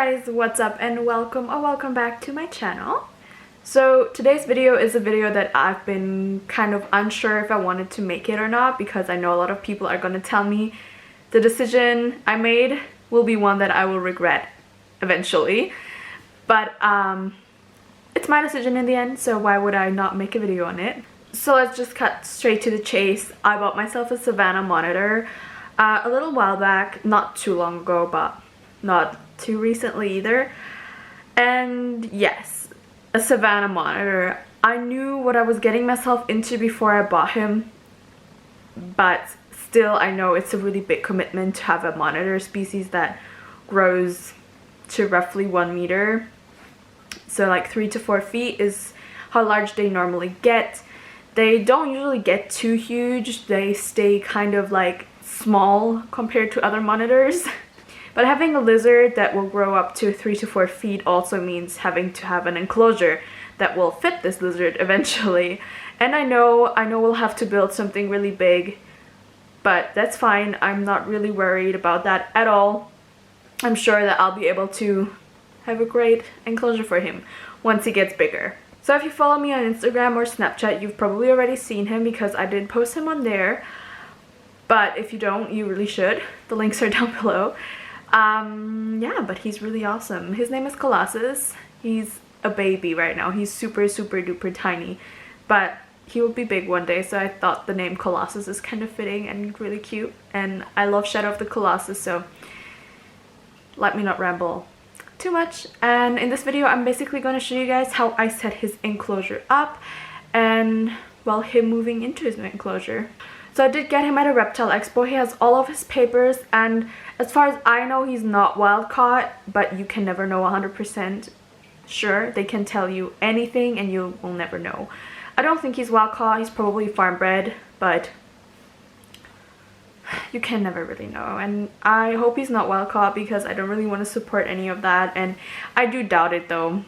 guys, what's up and welcome back to my channel. So today's video is a video that I've been kind of unsure if I wanted to make it or not, because I know a lot of people are going to tell me the decision I made will be one that I will regret eventually, but it's my decision in the end, so why would I not make a video on it? So let's just cut straight to the chase. I bought myself a Savannah monitor a little while back, not too long ago, but not too recently either. And yes, a Savannah monitor. I knew what I was getting myself into before I bought him, but still I know it's a really big commitment to have a monitor species that grows to roughly 1 meter. So like 3 to 4 feet is how large they normally get. They don't usually get too huge. They stay kind of like small compared to other monitors. But having a lizard that will grow up to 3 to 4 feet also means having to have an enclosure that will fit this lizard eventually. And I know we'll have to build something really big, but that's fine. I'm not really worried about that at all. I'm sure that I'll be able to have a great enclosure for him once he gets bigger. So if you follow me on Instagram or Snapchat, you've probably already seen him because I did post him on there. But if you don't, you really should. The links are down below. Yeah, but he's really awesome. His name is Colossus. He's a baby right now. He's super duper tiny, but he will be big one day, so I thought the name Colossus is kind of fitting and really cute, and I love Shadow of the Colossus, so let me not ramble too much. And in this video I'm basically going to show you guys how I set his enclosure up and, well, him moving into his enclosure. So I did get him at a reptile expo. He has all of his papers, and as far as I know, he's not wild caught, but you can never know 100% sure. They can tell you anything and you will never know. I don't think he's wild caught. He's probably farm bred, but you can never really know. And I hope he's not wild caught because I don't really want to support any of that, and I do doubt it though.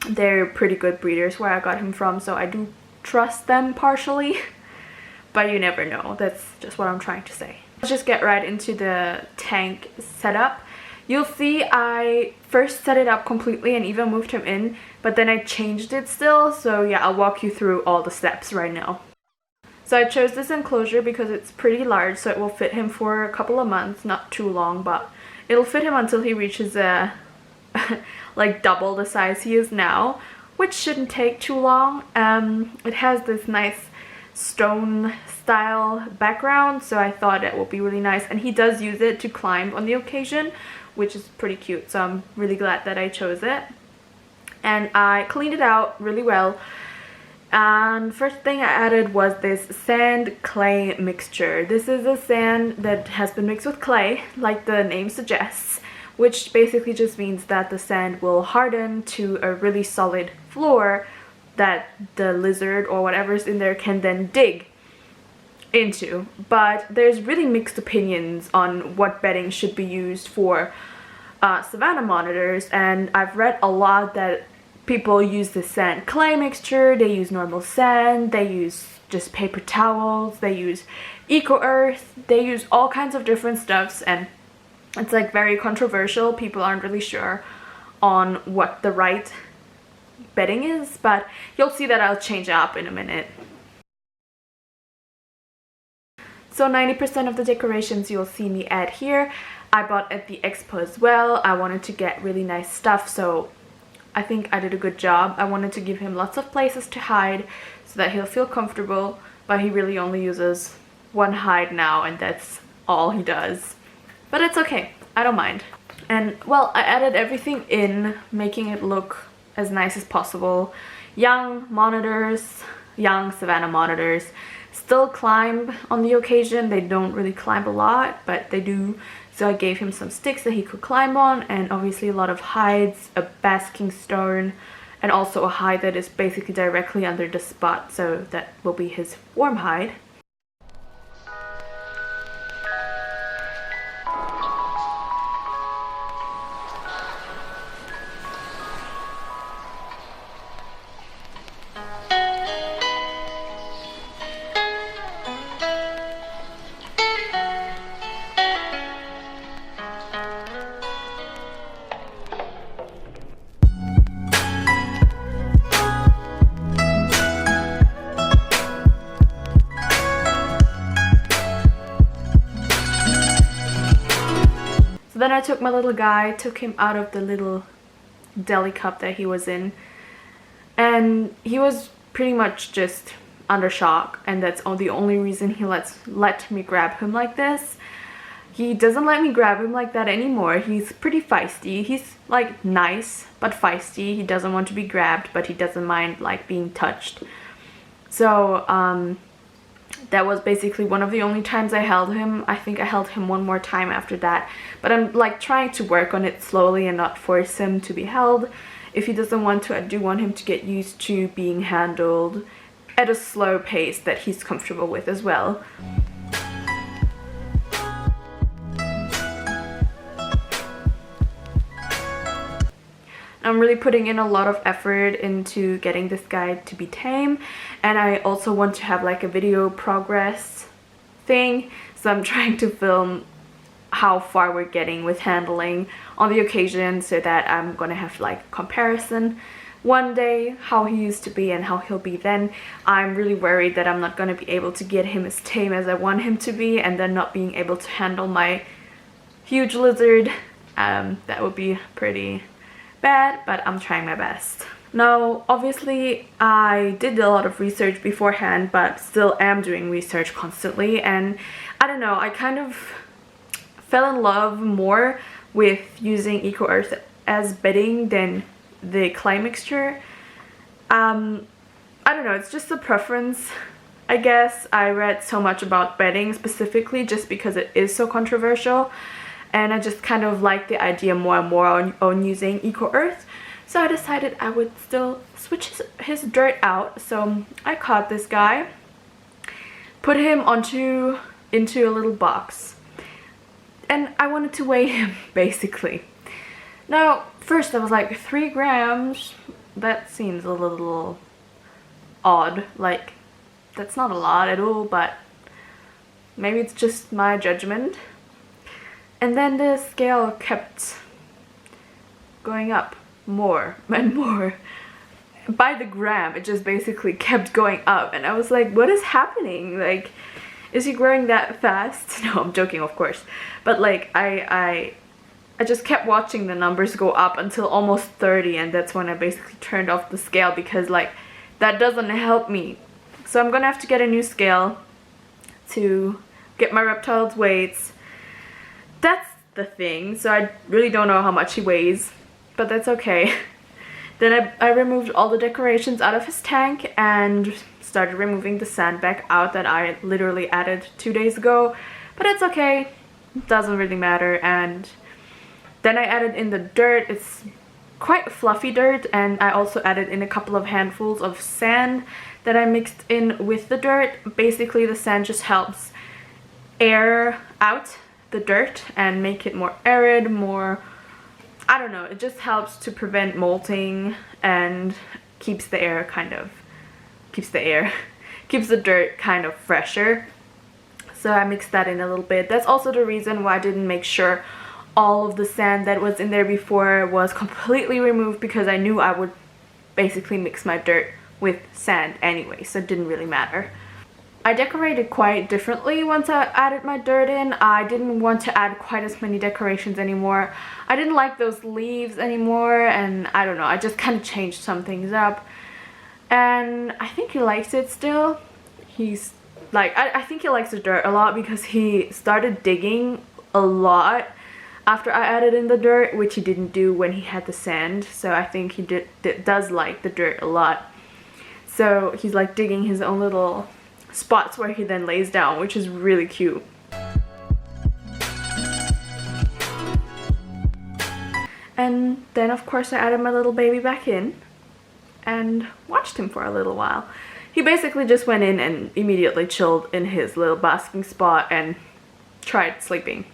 They're pretty good breeders where I got him from, so I do trust them partially. But you never know. That's just what I'm trying to say. Let's just get right into the tank setup. You'll see I first set it up completely and even moved him in, but then I changed it still. So yeah, I'll walk you through all the steps right now. So I chose this enclosure because it's pretty large, so it will fit him for a couple of months, not too long, but it'll fit him until he reaches like double the size he is now, which shouldn't take too long. It has this nice stone style background, so I thought it would be really nice, and he does use it to climb on the occasion, which is pretty cute, so I'm really glad that I chose it. And I cleaned it out really well, and first thing I added was this sand clay mixture. This is a sand that has been mixed with clay, like the name suggests, which basically just means that the sand will harden to a really solid floor that the lizard or whatever's in there can then dig into. But there's really mixed opinions on what bedding should be used for Savannah monitors, and I've read a lot that people use the sand clay mixture, they use normal sand, they use just paper towels, they use eco earth, they use all kinds of different stuffs, and it's like very controversial. People aren't really sure on what the right bedding is, but you'll see that I'll change it up in a minute. So 90% of the decorations you'll see me add here I bought at the expo as well. I wanted to get really nice stuff, so I think I did a good job. I wanted to give him lots of places to hide so that he'll feel comfortable, but he really only uses one hide now, and that's all he does. But it's okay, I don't mind. And well, I added everything in, making it look as nice as possible. Young Savannah monitors still climb on the occasion. They don't really climb a lot, but they do. So I gave him some sticks that he could climb on, and obviously a lot of hides, a basking stone, and also a hide that is basically directly under the spot, so that will be his warm hide. then I took my little guy, took him out of the little deli cup that he was in, and he was pretty much just under shock, and that's the only reason he let me grab him like this. He doesn't let me grab him like that anymore. He's pretty feisty. He's like nice but feisty. He doesn't want to be grabbed, but he doesn't mind like being touched. So that was basically one of the only times I held him. I think I held him one more time after that, but I'm like trying to work on it slowly and not force him to be held. If he doesn't want to, I do want him to get used to being handled at a slow pace that he's comfortable with as well. I'm really putting in a lot of effort into getting this guy to be tame, and I also want to have like a video progress thing, so I'm trying to film how far we're getting with handling on the occasion, so that I'm gonna have like comparison one day how he used to be and how he'll be then. I'm really worried that I'm not gonna be able to get him as tame as I want him to be, and then not being able to handle my huge lizard. That would be pretty bad, but I'm trying my best. Now, obviously, I did a lot of research beforehand, but still am doing research constantly, and I don't know, I kind of fell in love more with using Eco Earth as bedding than the clay mixture. I don't know, it's just a preference, I guess. I read so much about bedding specifically just because it is so controversial, and I just kind of like the idea more and more on using Eco Earth. So I decided I would still switch his dirt out. So I caught this guy, put him into a little box, and I wanted to weigh him basically. Now, first I was like, 3 grams, that seems a little odd. Like, that's not a lot at all, but maybe it's just my judgment. And then the scale kept going up more and more. By the gram, it just basically kept going up, and I was like, what is happening? Like, is he growing that fast? No, I'm joking, of course. But like, I just kept watching the numbers go up until almost 30, and that's when I basically turned off the scale, because like, that doesn't help me. So I'm gonna have to get a new scale to get my reptile's weights. That's the thing. So I really don't know how much he weighs, but that's okay. Then I removed all the decorations out of his tank and started removing the sand back out that I literally added 2 days ago, but it's okay, it doesn't really matter. And then I added in the dirt. It's quite fluffy dirt, and I also added in a couple of handfuls of sand that I mixed in with the dirt. Basically, the sand just helps air out the dirt and make it more arid, more, I don't know, it just helps to prevent molting and keeps the dirt kind of fresher. So I mixed that in a little bit. That's also the reason why I didn't make sure all of the sand that was in there before was completely removed, because I knew I would basically mix my dirt with sand anyway, so it didn't really matter. I decorated quite differently once I added my dirt in. I didn't want to add quite as many decorations anymore. I didn't like those leaves anymore, and I don't know, I just kind of changed some things up. And I think he likes it still. He's like, I think he likes the dirt a lot, because he started digging a lot after I added in the dirt, which he didn't do when he had the sand. So I think he does like the dirt a lot. So he's like digging his own little spots where he then lays down, which is really cute. And then of course I added my little baby back in and watched him for a little while. He basically just went in and immediately chilled in his little basking spot and tried sleeping.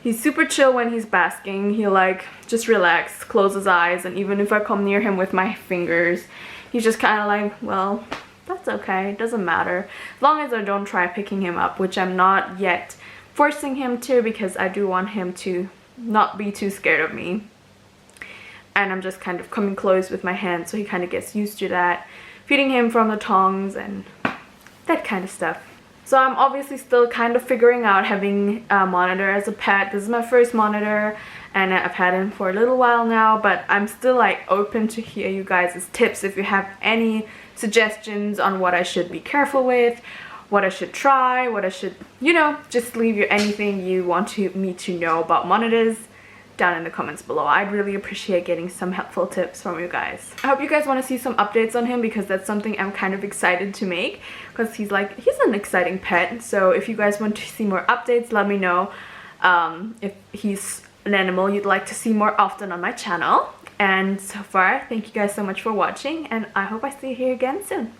He's super chill when he's basking. He like just relax, close his eyes, and even if I come near him with my fingers, he's just kind of like, well, that's okay, it doesn't matter. As long as I don't try picking him up, which I'm not yet forcing him to, because I do want him to not be too scared of me. And I'm just kind of coming close with my hand, so he kind of gets used to that. feeding him from the tongs and that kind of stuff. So I'm obviously still kind of figuring out having a monitor as a pet. This is my first monitor and I've had him for a little while now, but I'm still like open to hear you guys' tips if you have any suggestions on what I should be careful with, what I should try, what I should, you know, just leave you anything you want me to know about monitors down in the comments below. I'd really appreciate getting some helpful tips from you guys. I hope you guys want to see some updates on him because that's something I'm kind of excited to make because he's an exciting pet. So if you guys want to see more updates, let me know if he's an animal you'd like to see more often on my channel. And so far, thank you guys so much for watching and I hope I see you here again soon.